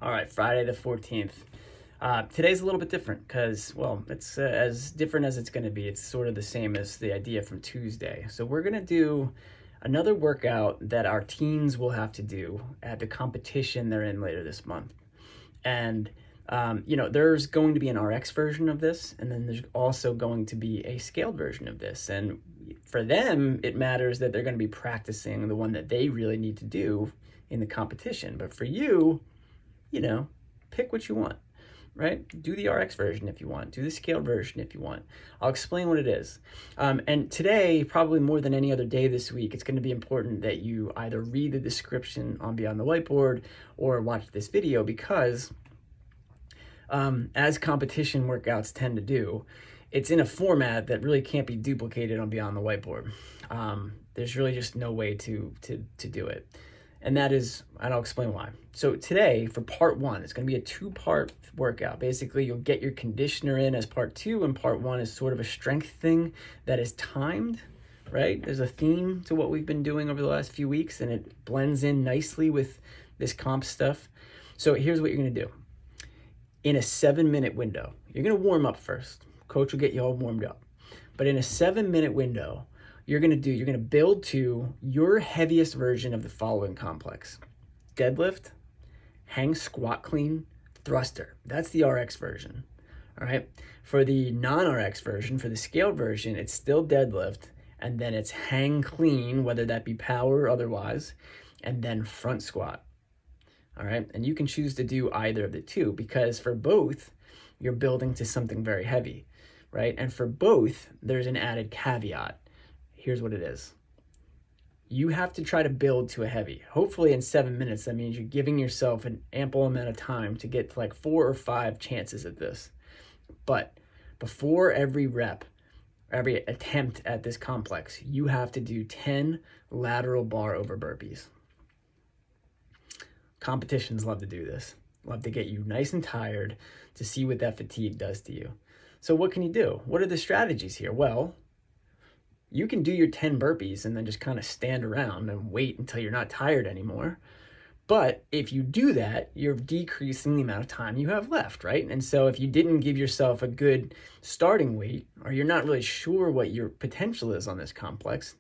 All right, Friday the 14th. Today's a little bit different because, well, it's as different as it's going to be. It's sort of the same as the idea from Tuesday. So we're going to do another workout that our teens will have to do at the competition they're in later this month. And, there's going to be an RX version of this, and then there's also going to be a scaled version of this. And for them, it matters that they're going to be practicing the one that they really need to do in the competition. But for you, pick what you want, right? Do the RX version if you want. Do the scaled version if you want. I'll explain what it is. And today, probably more than any other day this week, it's going to be important that you either read the description on Beyond the Whiteboard or watch this video because as competition workouts tend to do, it's in a format that really can't be duplicated on Beyond the Whiteboard. There's really just no way to do it. And that is, and I'll explain why. So today, for part one, it's going to be a two-part workout. Basically, you'll get your conditioner in as part two, and part one is sort of a strength thing that is timed, right? There's a theme to what we've been doing over the last few weeks, and it blends in nicely with this comp stuff. So here's what you're going to do. In a 7-minute window, you're going to warm up first. Coach will get you all warmed up. But in a 7-minute window, you're going to build to your heaviest version of the following complex: deadlift, hang squat clean, thruster. That's the RX version. All right. For the non-RX version, for the scaled version, it's still deadlift, and then it's hang clean, whether that be power or otherwise, and then front squat. All right. And you can choose to do either of the two because for both, you're building to something very heavy, right? And for both, there's an added caveat. Here's what it is. You have to try to build to a heavy. Hopefully in 7 minutes, that means you're giving yourself an ample amount of time to get to like 4 or 5 chances at this. But before every rep, every attempt at this complex, you have to do 10 lateral bar over burpees. Competitions love to do this. Love to get you nice and tired to see what that fatigue does to you. So what can you do? What are the strategies here? Well, you can do your 10 burpees and then just kind of stand around and wait until you're not tired anymore. But if you do that, you're decreasing the amount of time you have left, right? And so if you didn't give yourself a good starting weight, or you're not really sure what your potential is on this complex,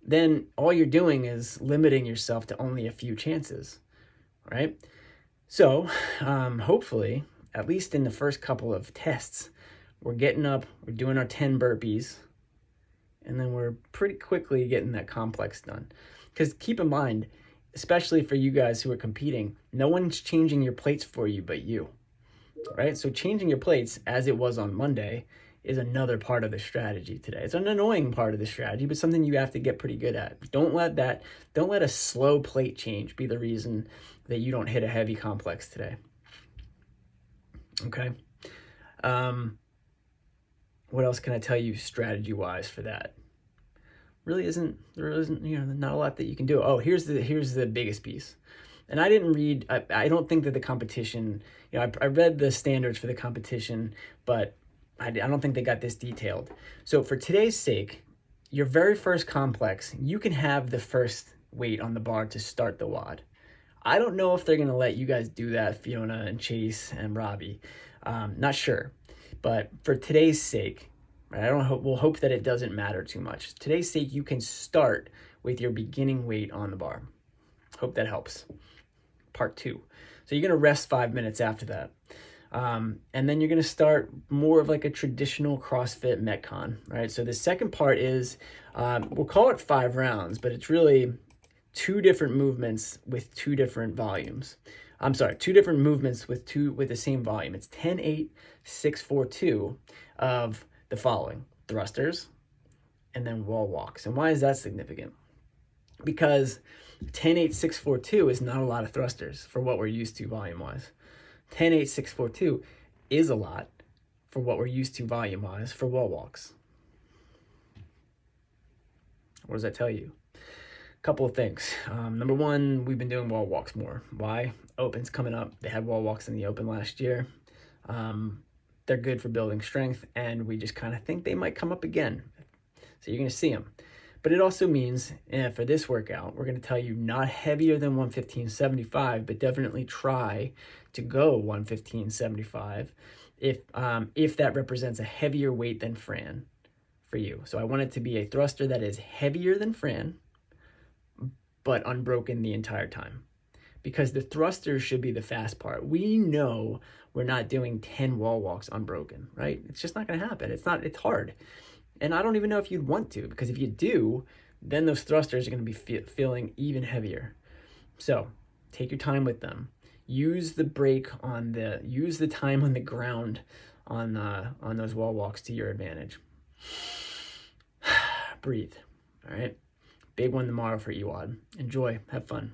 then all you're doing is limiting yourself to only a few chances, right? So hopefully, at least in the first couple of tests, we're getting up, we're doing our 10 burpees, and then we're pretty quickly getting that complex done. Because keep in mind, especially for you guys who are competing, no one's changing your plates for you but you, right? So changing your plates, as it was on Monday, is another part of the strategy today. It's an annoying part of the strategy, but something you have to get pretty good at. Don't let a slow plate change be the reason that you don't hit a heavy complex today. Okay. What else can I tell you strategy-wise for that? There isn't, not a lot that you can do. Oh, here's the biggest piece. And I didn't read, I don't think that the competition, I read the standards for the competition, but I don't think they got this detailed. So for today's sake, your very first complex, you can have the first weight on the bar to start the WOD. I don't know if they're going to let you guys do that, Fiona and Chase and Robbie. Not sure. But for today's sake, right, we'll hope that it doesn't matter too much. Today's sake, you can start with your beginning weight on the bar. Hope that helps. Part two. So you're going to rest 5 minutes after that. And then you're going to start more of like a traditional CrossFit Metcon, right? So the second part is, we'll call it 5 rounds, but it's really 2 different movements with 2 different volumes. 2 different movements with the same volume. It's 10, 8, 6, 4, 2 of the following: thrusters and then wall walks. And why is that significant? Because 10, 8, 6, 4, 2 is not a lot of thrusters for what we're used to volume-wise. 10, 8, 6, 4, 2 is a lot for what we're used to volume-wise for wall walks. What does that tell you? Couple of things. Number one, we've been doing wall walks more. Why? Open's coming up. They had wall walks in the Open last year. They're good for building strength, and we just kind of think they might come up again. So you're going to see them. But it also means for this workout, we're going to tell you not heavier than 115.75, but definitely try to go 115.75 if that represents a heavier weight than Fran for you. So I want it to be a thruster that is heavier than Fran, but unbroken the entire time. Because the thrusters should be the fast part. We know we're not doing 10 wall walks unbroken, right? It's just not going to happen. It's hard. And I don't even know if you'd want to, because if you do, then those thrusters are going to be feeling even heavier. So take your time with them. Use the time on the ground on those wall walks to your advantage. Breathe. All right. Big one tomorrow for Ewad. Enjoy. Have fun.